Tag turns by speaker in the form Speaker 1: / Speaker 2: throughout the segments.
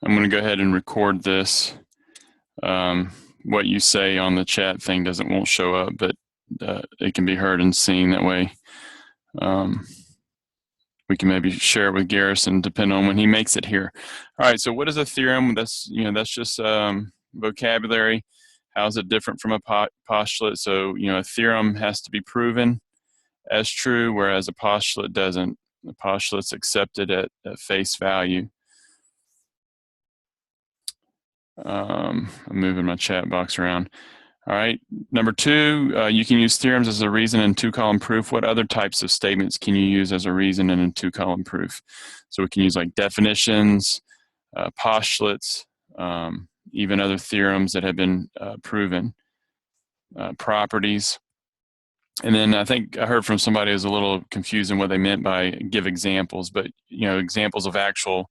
Speaker 1: I'm going to go ahead and record this. What you say on the chat thing won't show up, but it can be heard and seen that way. We can maybe share it with Garrison, depending on when he makes it here. All right. So what is a theorem? That's just vocabulary. How is it different from a postulate? So a theorem has to be proven as true, whereas a postulate doesn't. The postulate's accepted at face value. I'm moving my chat box around. All right, number 2, you can use theorems as a reason in 2-column proof. What other types of statements can you use as a reason in a 2-column proof? So we can use like definitions, postulates, even other theorems that have been proven, properties. And then I think I heard from somebody who was a little confused in what they meant by give examples, but examples of actual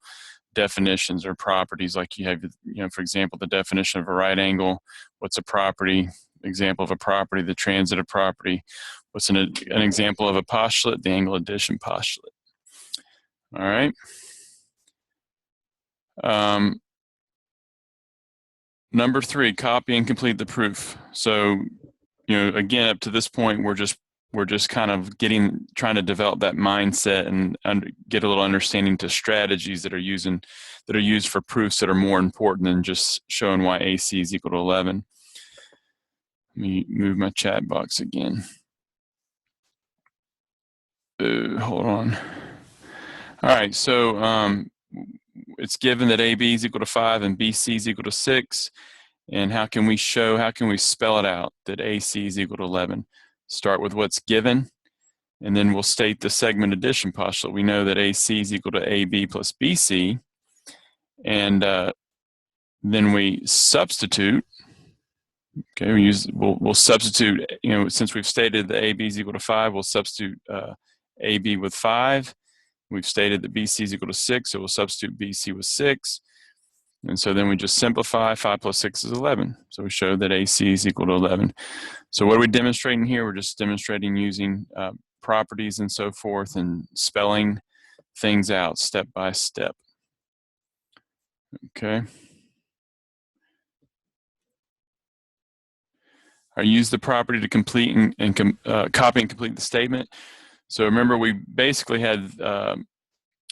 Speaker 1: definitions or properties, like you have, for example, the definition of a right angle. What's a property? Example of a property, the transitive property. What's an example of a postulate? The angle addition postulate. All right. Number 3, copy and complete the proof. So, again, up to this point, we're just kind of trying to develop that mindset and get a little understanding to strategies that are used for proofs that are more important than just showing why AC is equal to 11. Let me move my chat box again. Hold on. All right, so it's given that AB is equal to 5 and BC is equal to 6. And how can we spell it out that AC is equal to 11? Start with what's given, and then we'll state the segment addition postulate. We know that AC is equal to AB plus BC, and then we substitute. Okay, we'll substitute. Since we've stated that AB is equal to 5, we'll substitute AB with 5. We've stated that BC is equal to 6, so we'll substitute BC with 6. And so then we just simplify. 5 plus 6 is 11. So we show that AC is equal to 11. So what are we demonstrating here? We're just demonstrating using properties and so forth and spelling things out step by step. Okay. I use the property to complete and copy and complete the statement. So remember, we basically had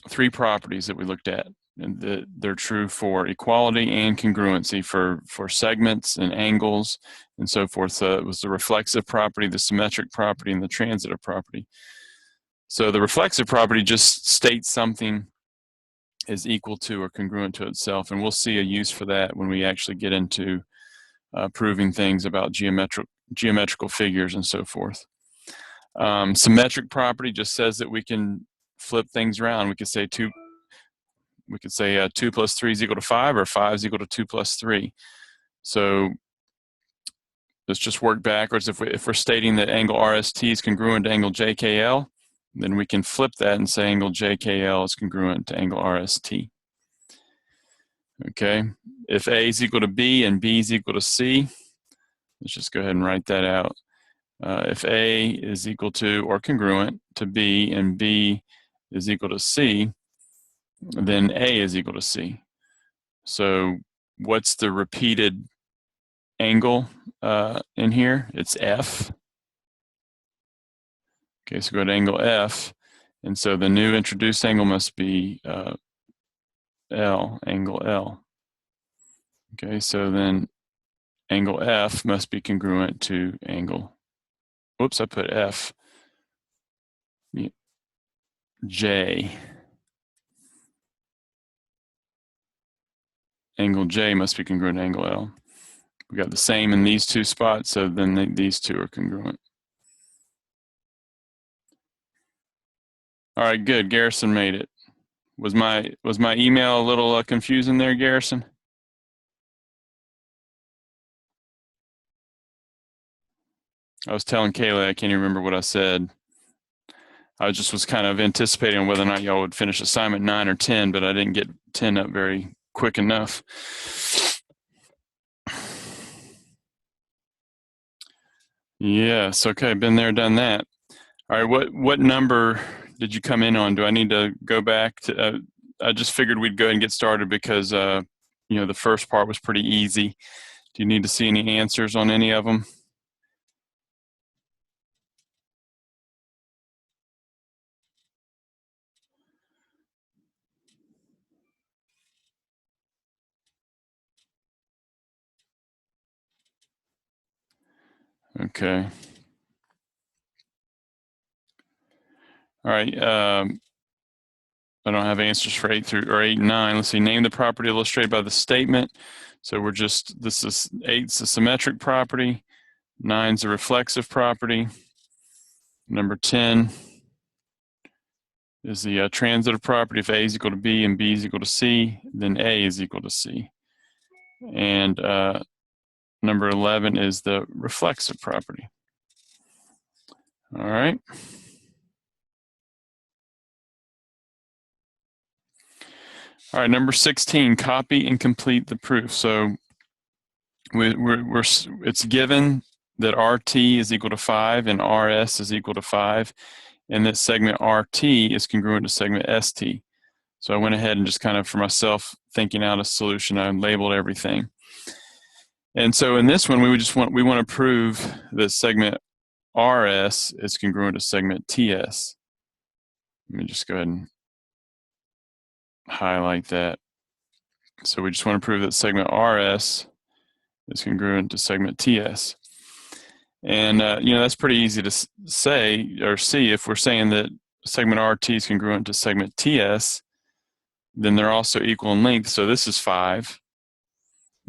Speaker 1: 3 properties that we looked at. And they're true for equality and congruency for segments and angles and so forth. It was the reflexive property, the symmetric property, and the transitive property. So the reflexive property just states something is equal to or congruent to itself, and we'll see a use for that when we actually get into proving things about geometrical figures and so forth. Symmetric property just says that we can flip things around. We could say 2 plus 3 is equal to 5, or 5 is equal to 2 plus 3. So let's just work backwards. If we're stating that angle RST is congruent to angle JKL, then we can flip that and say angle JKL is congruent to angle RST. Okay, if A is equal to B and B is equal to C, let's just go ahead and write that out. If A is equal to or congruent to B and B is equal to C, then A is equal to C. So what's the repeated angle in here? It's F. Okay, so go to angle F, and so the new introduced angle must be L, angle L. Okay, so then angle F must be congruent to angle, whoops, I put F, J. Angle J must be congruent to angle L. We got the same in these 2 spots, so then these 2 are congruent. All right, good. Garrison made it. Was my email a little confusing there, Garrison? I was telling Kayla, I can't even remember what I said. I was kind of anticipating whether or not y'all would finish assignment 9 or 10, but I didn't get 10 up very quick enough. Yes, okay, been there, done that. All right, what number did you come in on? Do I need to go back to, I just figured we'd go ahead and get started because you know, the first part was pretty easy. Do you need to see any answers on any of them? Okay. All right. I don't have answers for 8 and 9. Let's see. Name the property illustrated by the statement. So we're just, this is 8's a symmetric property. 9's a reflexive property. Number 10 is the transitive property. If A is equal to B and B is equal to C, then A is equal to C. And number 11 is the reflexive property. All right. All right, number 16, copy and complete the proof. So it's given that RT is equal to 5 and RS is equal to 5, and that segment RT is congruent to segment ST. So I went ahead and just kind of, for myself, thinking out a solution, I labeled everything. And so in this one, we want to prove that segment RS is congruent to segment TS. Let me just go ahead and highlight that. So we just want to prove that segment RS is congruent to segment TS. And you know, that's pretty easy to say or see. If we're saying that segment RT is congruent to segment TS, then they're also equal in length. So this is 5.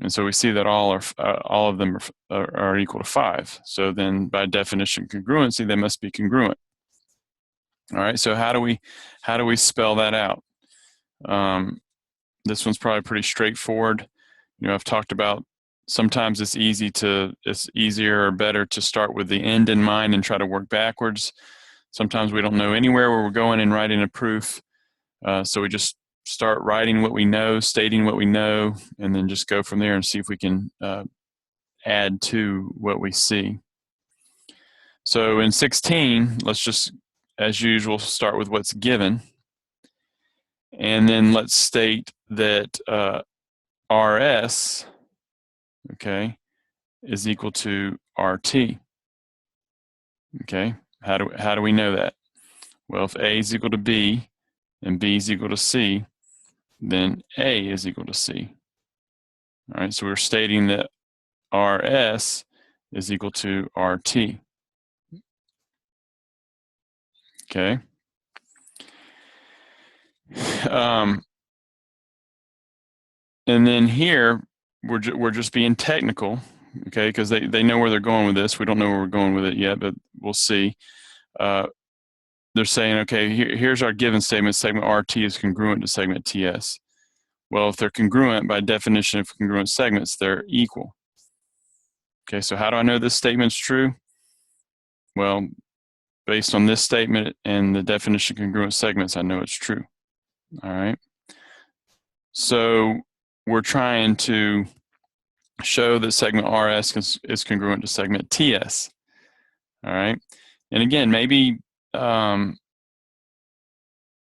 Speaker 1: And so we see that all of them are equal to 5. So then by definition congruency, they must be congruent. All right, so how do we spell that out? This one's probably pretty straightforward. You know, I've talked about sometimes it's easier or better to start with the end in mind and try to work backwards. Sometimes we don't know anywhere where we're going and writing a proof. So we just start writing what we know, stating what we know, and then just go from there and see if we can add to what we see. So in 16, let's just, as usual, start with what's given. And then let's state that RS, okay, is equal to RT. Okay, how do we know that? Well, if A is equal to B and B is equal to C, then A is equal to C. All right, so we're stating that RS is equal to RT. Okay. And then here, we're just being technical, okay, because they know where they're going with this. We don't know where we're going with it yet, but we'll see. They're saying, okay, here's our given statement. Segment RT is congruent to segment TS. Well, if they're congruent, by definition of congruent segments, they're equal. Okay, so how do I know this statement's true? Well, based on this statement and the definition of congruent segments, I know it's true. All right. So we're trying to show that segment RS is congruent to segment TS. All right. And again, maybe, well,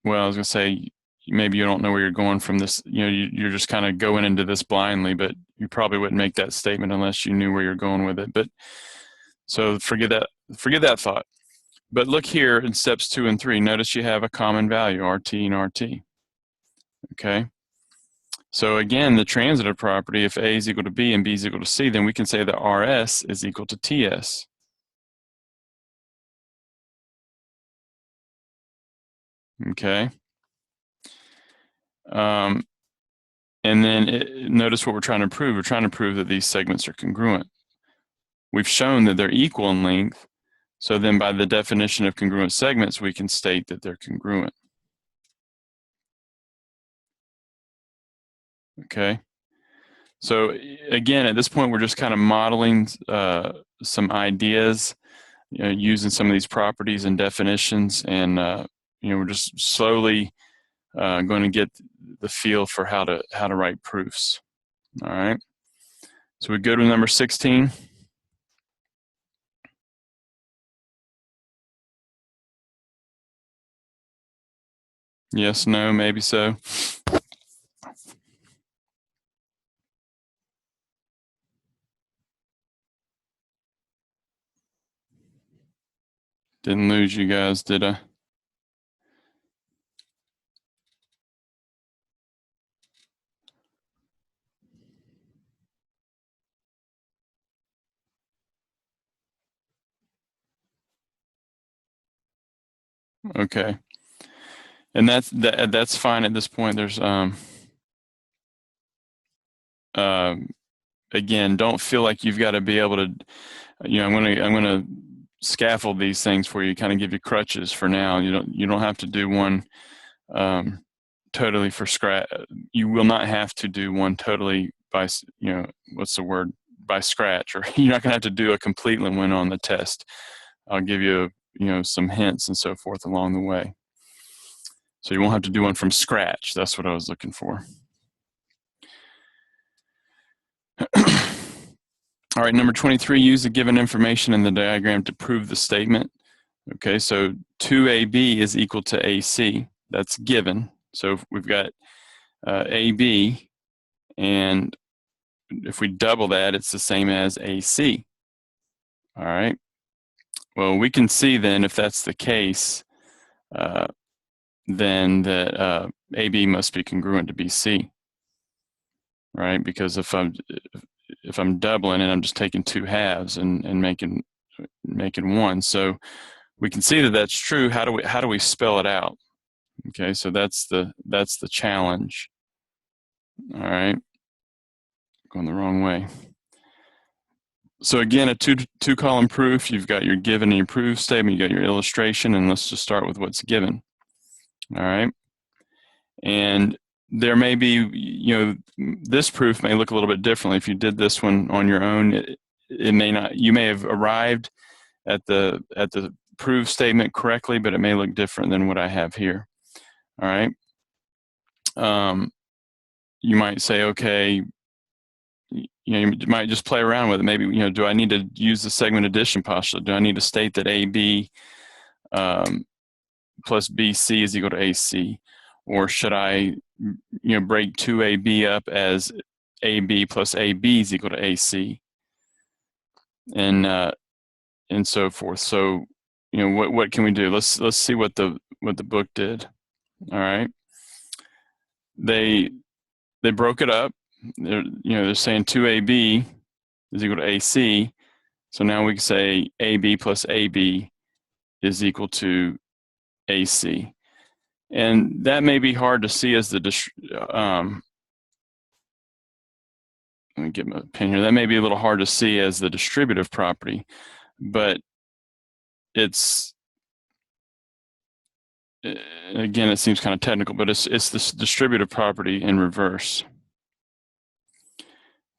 Speaker 1: I was going to say, maybe you don't know where you're going from this. You know, you're just kind of going into this blindly, but you probably wouldn't make that statement unless you knew where you're going with it. But so forget that thought. But look here in steps 2 and 3. Notice you have a common value, RT and RT. Okay. So again, the transitive property, if A is equal to B and B is equal to C, then we can say that RS is equal to TS. Okay. And then notice what we're trying to prove. We're trying to prove that these segments are congruent. We've shown that they're equal in length. So then by the definition of congruent segments, we can state that they're congruent. Okay. So again, at this point, we're just kind of modeling some ideas, you know, using some of these properties and definitions, and you know, we're just slowly going to get the feel for how to write proofs. All right. So we go to number 16. Yes, no, maybe so. Didn't lose you guys, did I? Okay. And that's fine at this point. There's again, don't feel like you've got to be able to, I'm gonna scaffold these things for you, kind of give you crutches for now. You don't have to do one totally for scratch. You will not have to do one totally by, what's the word, by scratch, or you're not gonna have to do a complete one on the test. I'll give you, some hints and so forth along the way. So you won't have to do one from scratch. That's what I was looking for. All right, number 23, use the given information in the diagram to prove the statement. Okay, so 2AB is equal to AC. That's given. So we've got AB, and if we double that, it's the same as AC. All right. Well, we can see then, if that's the case, then that AB must be congruent to BC, right? Because if I'm doubling it, I'm just taking two halves and making one. So we can see that that's true. How do we spell it out? Okay, so that's the challenge. All right, going the wrong way. So again, a two column proof. You've got your given and your proof statement. You got your illustration, and let's just start with what's given. All right, and there may be, this proof may look a little bit differently. If you did this one on your own, it may not. You may have arrived at the proof statement correctly, but it may look different than what I have here. All right. You might say, okay, you might just play around with it. Maybe, do I need to use the segment addition postulate? Do I need to state that AB plus BC is equal to AC? Or should I, break 2AB up as AB plus AB is equal to AC? And so forth. So, what can we do? Let's see what the book did. All right. They broke it up. They're saying 2AB is equal to AC. So now we can say AB plus AB is equal to AC. And that may be hard to see as the, let me get my pen here. That may be a little hard to see as the distributive property, but it's, again, it seems kind of technical, but it's this distributive property in reverse.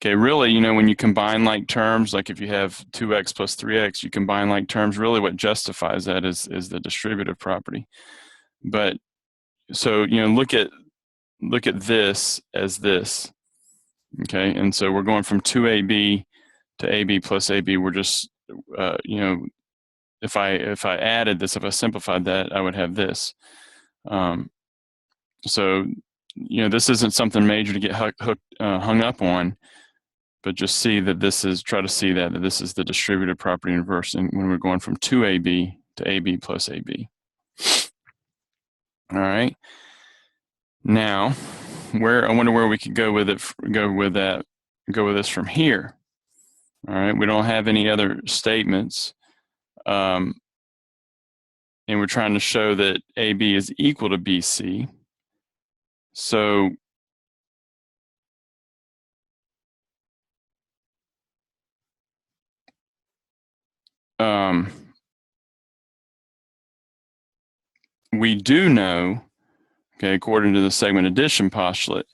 Speaker 1: Okay, really, when you combine like terms, like if you have 2x plus 3x, you combine like terms, really what justifies that is the distributive property. But so, look at this as this. Okay, and so we're going from 2AB to AB plus AB. We're just, if I added this, if I simplified that, I would have this. So, this isn't something major to get hung up on, but just see that try to see that this is the distributive property in reverse, and when we're going from 2AB to AB plus AB. All right. Now, I wonder where we could go with it. Go with this from here. All right. We don't have any other statements, and we're trying to show that AB is equal to BC. So we do know, okay, according to the segment addition postulate,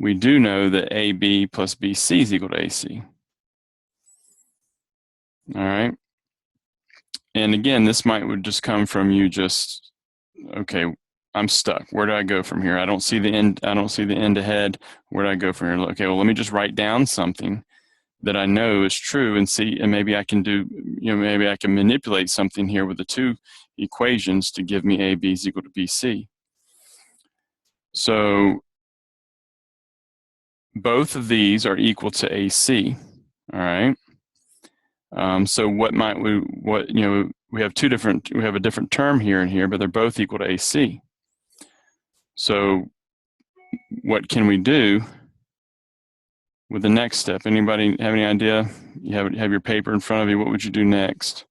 Speaker 1: we do know that AB plus BC is equal to AC. All right. And again, this would just come from you just, okay, I'm stuck. Where do I go from here? I don't see the end. I don't see the end ahead. Where do I go from here? Okay, well, let me just write down something that I know is true and see, and maybe I can do, maybe I can manipulate something here with the two equations to give me AB is equal to BC. So both of these are equal to AC, all right? So what might we, we have a different term here and here, but they're both equal to AC. So what can we do with the next step? Anybody have any idea? You have your paper in front of you. What would you do next?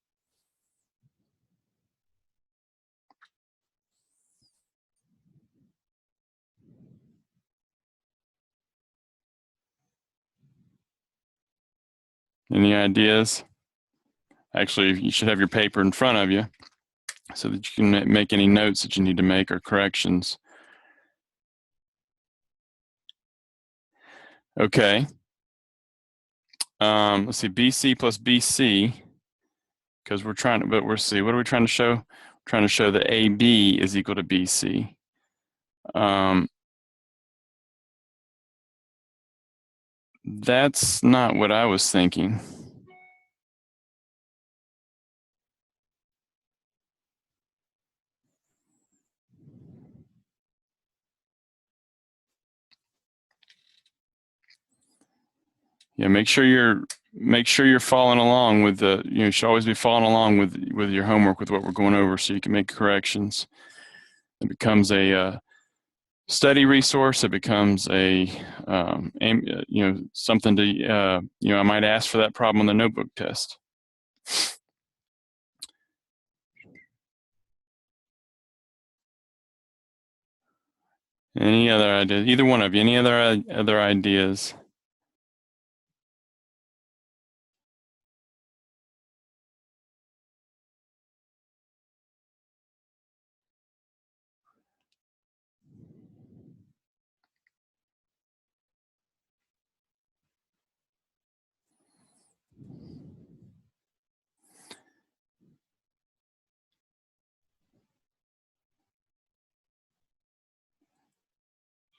Speaker 1: Any ideas? Actually, you should have your paper in front of you so that you can make any notes that you need to make or corrections. Okay. Let's see, BC plus BC, because we're trying to, but we're see, what are we trying to show? We're trying to show that AB is equal to BC. That's not what I was thinking. Yeah, make sure you're following along with the, you should always be following along with your homework, with what we're going over, so you can make corrections. It becomes a study resource. It becomes a something to I might ask for that problem on the notebook test. Any other ideas? Either one of you. Any other ideas?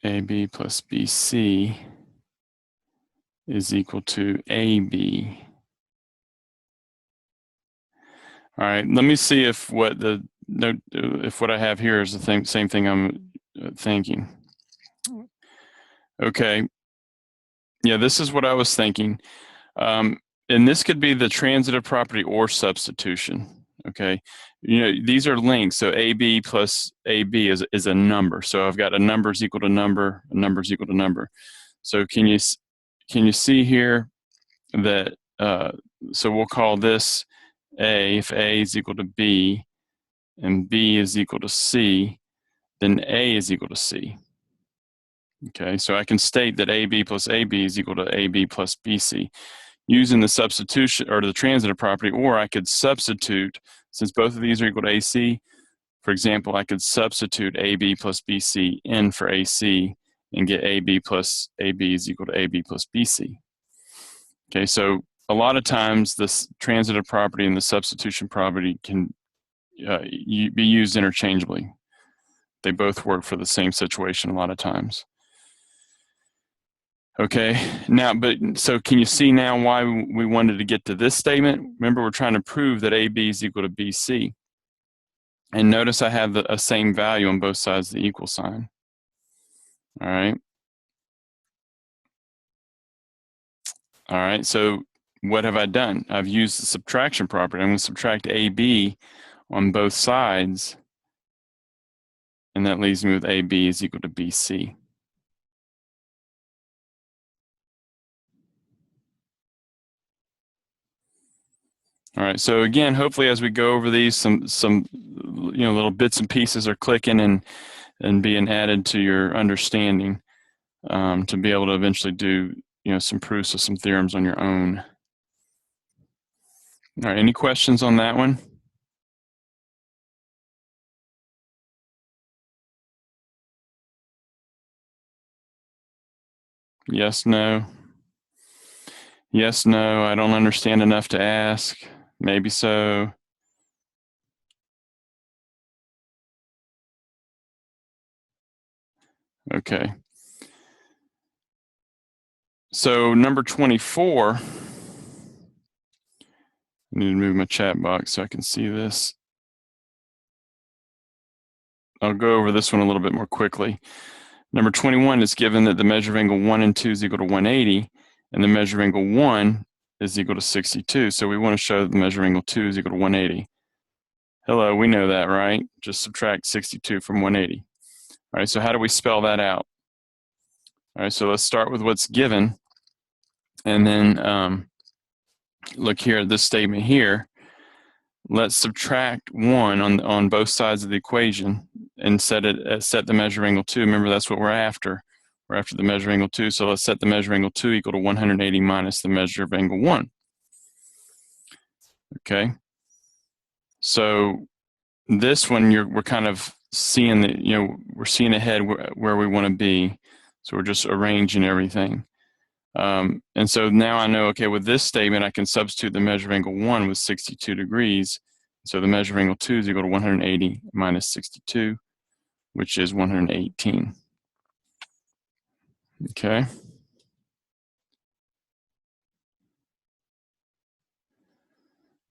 Speaker 1: AB plus BC is equal to AB. All right, let me see if what I have here is the same thing I'm thinking. Okay, yeah, this is what I was thinking. And this could be the transitive property or substitution. Okay, these are linked. So AB plus AB is a number. So I've got a number is equal to number, a number is equal to number. So can you see here that so we'll call this A. If A is equal to B and B is equal to C, then A is equal to C. Okay, so I can state that AB plus AB is equal to AB plus BC using the substitution or the transitive property, or I could substitute, since both of these are equal to AC, for example, I could substitute AB plus BC in for AC and get AB plus AB is equal to AB plus BC. Okay, so a lot of times this transitive property and the substitution property can be used interchangeably. They both work for the same situation a lot of times. Okay, now, so can you see now why we wanted to get to this statement? Remember, we're trying to prove that AB is equal to BC. And notice I have the same value on both sides of the equal sign. All right. All right, so what have I done? I've used the subtraction property. I'm going to subtract AB on both sides, and that leaves me with AB is equal to BC. All right, so again, hopefully as we go over these, some little bits and pieces are clicking and being added to your understanding to be able to eventually do some proofs of some theorems on your own. All right, any questions on that one? Yes, no. Yes, no, I don't understand enough to ask. Maybe so. Okay. So number 24, I need to move my chat box so I can see this. I'll go over this one a little bit more quickly. Number 21 is given that the measure of angle 1 and 2 is equal to 180, and the measure of angle 1 is equal to 62. So we want to show that the measure of angle 2 is equal to 180. Hello, we know that, right? Just subtract 62 from 180. All right, so how do we spell that out? All right, so let's start with what's given, and then look here at this statement here. Let's subtract 1 on both sides of the equation and set the measure of angle 2. Remember, that's what we're after. We're after the measure of angle 2, so let's set the measure of angle 2 equal to 180 minus the measure of angle 1. Okay, so this one we're kind of seeing that, we're seeing ahead where we want to be, so we're just arranging everything. And so now I know, okay, with this statement, I can substitute the measure of angle 1 with 62 degrees. So the measure of angle 2 is equal to 180 minus 62, which is 118. Okay.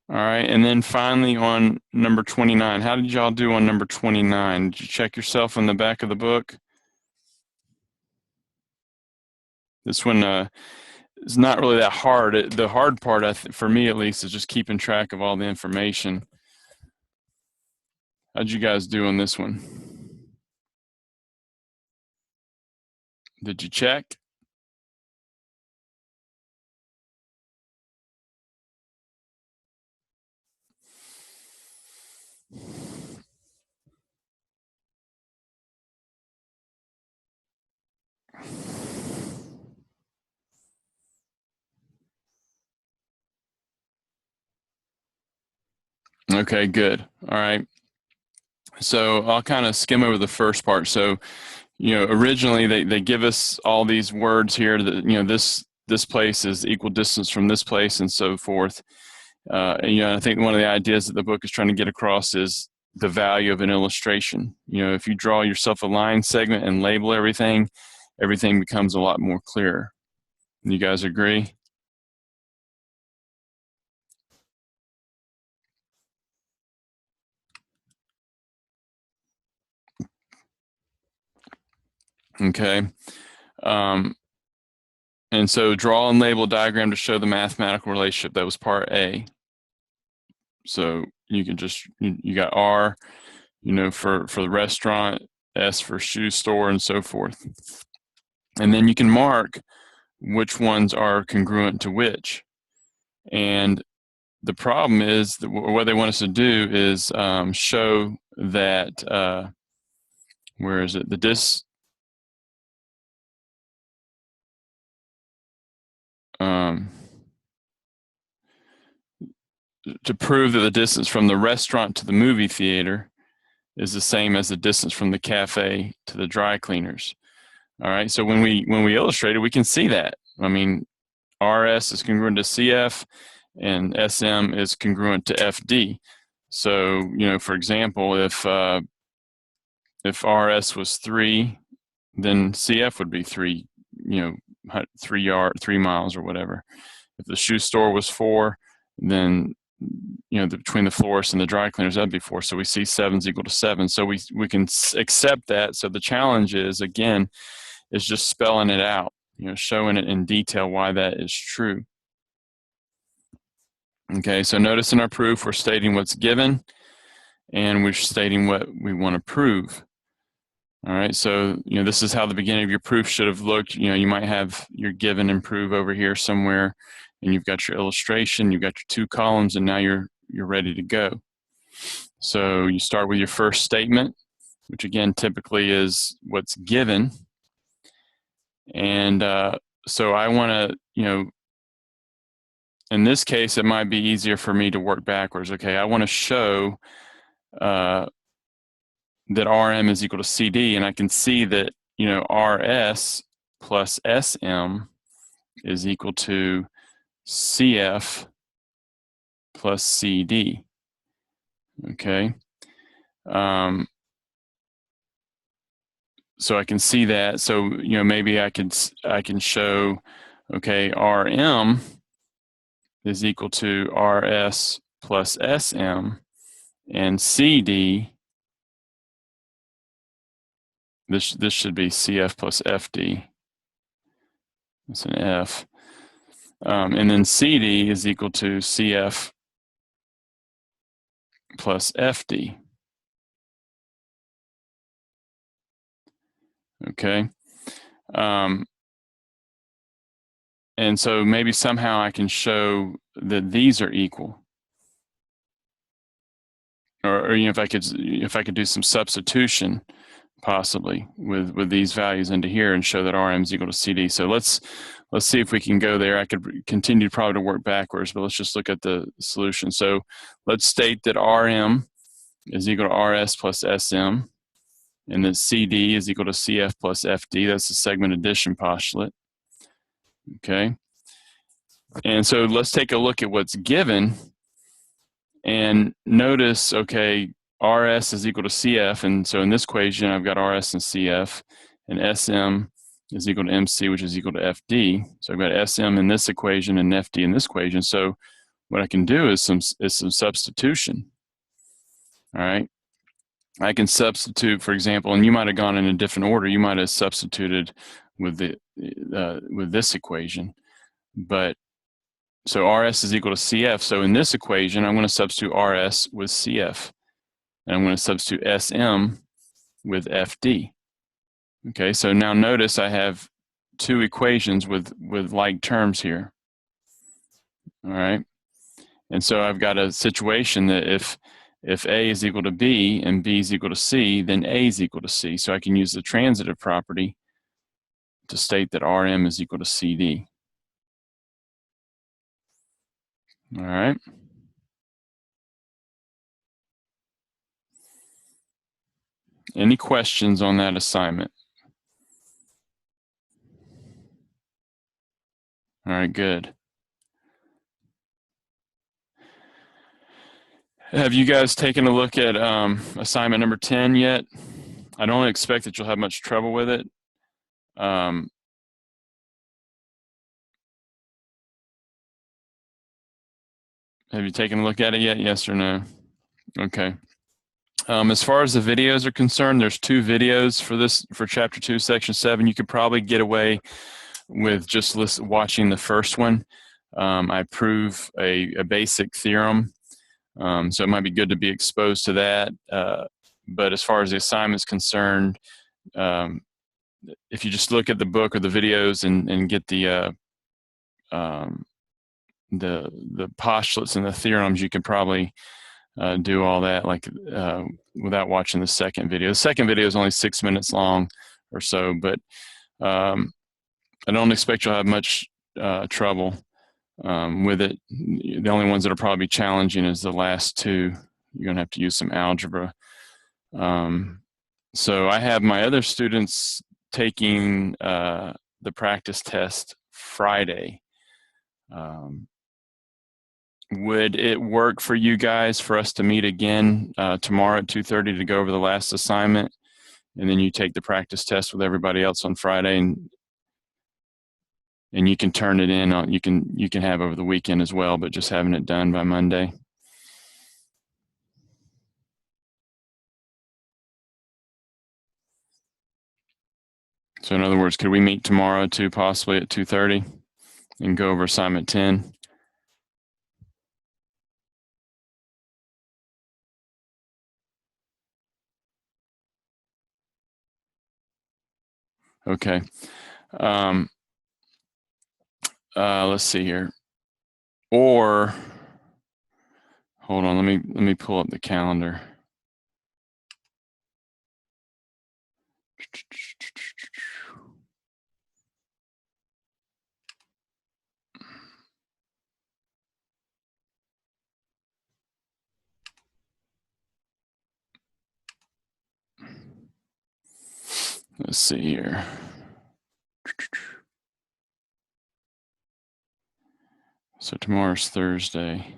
Speaker 1: All right, and then finally on number 29, how did y'all do on number 29? Did you check yourself on the back of the book? This one is not really that hard. The hard part, for me at least, is just keeping track of all the information. How'd you guys do on this one? Did you check? Okay, good. All right. So I'll kind of skim over the first part. So, originally they give us all these words here that, this place is equal distance from this place and so forth. And, I think one of the ideas that the book is trying to get across is the value of an illustration. If you draw yourself a line segment and label everything becomes a lot more clear. You guys agree? Okay. And so draw and label a diagram to show the mathematical relationship. That was part A. So you can just, you got R, for the restaurant, S for shoe store, and so forth. And then you can mark which ones are congruent to which. And the problem is that what they want us to do is show that, where is it? To prove that the distance from the restaurant to the movie theater is the same as the distance from the cafe to the dry cleaners. All right, so when we illustrate it, we can see that. I mean, RS is congruent to CF and SM is congruent to FD. So, for example, if RS was 3, then CF would be 3, 3 miles or whatever. If the shoe store was 4, then between the florist and the dry cleaners, that'd be 4. So we see 7 is equal to 7. So we can accept that. So the challenge is just spelling it out, showing it in detail why that is true. Okay, so notice in our proof, we're stating what's given, and we're stating what we want to prove. All right, so this is how the beginning of your proof should have looked. You might have your given and prove over here somewhere, and you've got your illustration, you've got your 2 columns, and now you're ready to go. So you start with your first statement, which again typically is what's given. And so I want to, in this case, it might be easier for me to work backwards. Okay, I want to show that RM is equal to CD, and I can see that, RS plus SM is equal to CF plus CD. Okay. So I can see that. So, maybe I can show, okay, RM is equal to RS plus SM, and CD This should be CF plus FD. It's an F. And then CD is equal to CF plus FD. Okay. And so maybe somehow I can show that these are equal. Or you know, if I could do some substitution possibly with these values into here and show that RM is equal to CD. So let's see if we can go there. I could continue probably to work backwards, but let's just look at the solution. So let's state that RM is equal to RS plus SM, and that CD is equal to CF plus FD. That's the segment addition postulate. Okay. And so let's take a look at what's given and notice, okay, RS is equal to CF. And so in this equation, I've got RS and CF, and SM is equal to MC, which is equal to FD. So I've got SM in this equation and FD in this equation. So what I can do is some substitution. All right. I can substitute, for example, and you might have gone in a different order. You might have substituted with with this equation, but so RS is equal to CF. So in this equation, I'm going to substitute RS with CF. And I'm going to substitute SM with FD. Okay, so now notice I have two equations with like terms here. All right. And so I've got a situation that if A is equal to B and B is equal to C, then A is equal to C. So I can use the transitive property to state that RM is equal to CD. All right. Any questions on that assignment? All right, good. Have you guys taken a look at assignment number 10 yet? I don't expect that you'll have much trouble with it. Have you taken a look at it yet? Yes or no? Okay. As far as the videos are concerned, there's 2 videos for chapter 2, section 7. You could probably get away with just watching the first one. I prove a basic theorem, so it might be good to be exposed to that. But as far as the assignment is concerned, if you just look at the book or the videos and get the postulates and the theorems, you can probably do all that without watching the second video. The second video is only 6 minutes long or so, but I don't expect you'll have much trouble with it. The only ones that are probably challenging is the last 2. You're going to have to use some algebra. So I have my other students taking the practice test Friday. Would it work for you guys for us to meet again tomorrow at 2:30 to go over the last assignment, and then you take the practice test with everybody else on Friday, and you can turn it in on you can have over the weekend as well, but just having it done by Monday? So in other words, could we meet tomorrow too, possibly at 2:30, and go over assignment 10? Okay. Let's see here. Or hold on, let me pull up the calendar. Let's see here. So tomorrow's Thursday.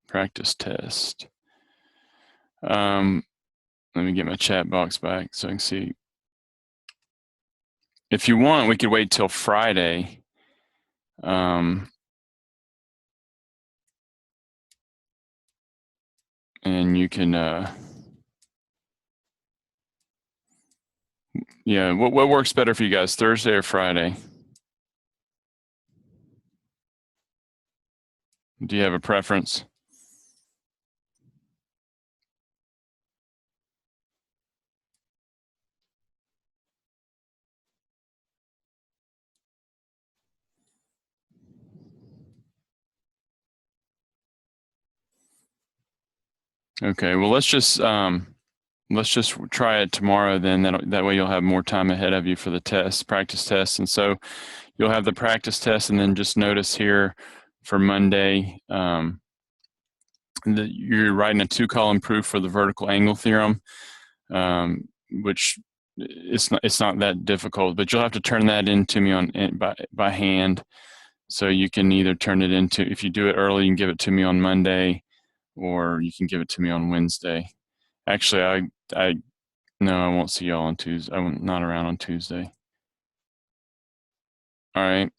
Speaker 1: Practice test. Let me get my chat box back so I can see. If you want, we could wait till Friday. And you can Yeah, what works better for you guys, Thursday or Friday? Do you have a preference? Okay, well let's just try it tomorrow then. That way you'll have more time ahead of you for the test, practice test. And so you'll have the practice test, and then just notice here for Monday that you're writing a 2-column proof for the vertical angle theorem, which it's not that difficult, but you'll have to turn that into me by hand. So you can either turn it into, if you do it early, you can give it to me on Monday, or you can give it to me on Wednesday. Actually, no, I won't see y'all on Tuesday. I'm not around on Tuesday. All right.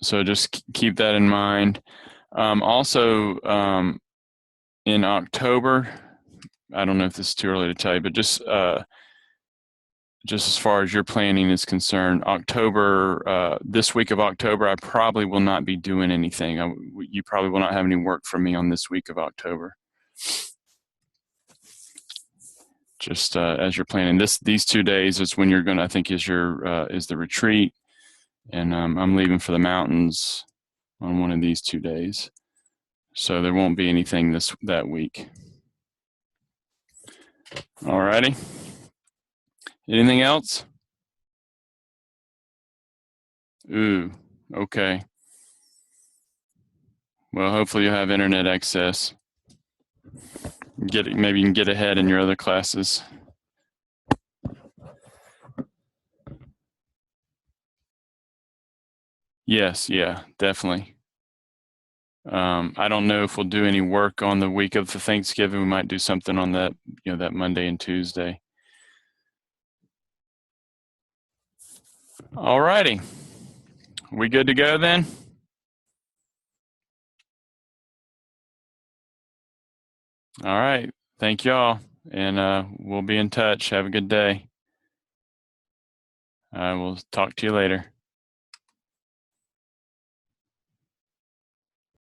Speaker 1: So just keep that in mind. Also, in October, I don't know if this is too early to tell you, but just as far as your planning is concerned, October, this week of October, I probably will not be doing anything. You probably will not have any work from me on this week of October. Just as you're planning these 2 days is when you're gonna, I think, is the retreat, and I'm leaving for the mountains on one of these 2 days, so there won't be anything that week. All righty. Anything else? Ooh, okay. Well, hopefully you'll have internet access. Maybe you can get ahead in your other classes. Yes, yeah, definitely. I don't know if we'll do any work on the week of the Thanksgiving. We might do something on that, that Monday and Tuesday. All righty. We good to go then? All right. Thank y'all. And we'll be in touch. Have a good day. I will talk to you later.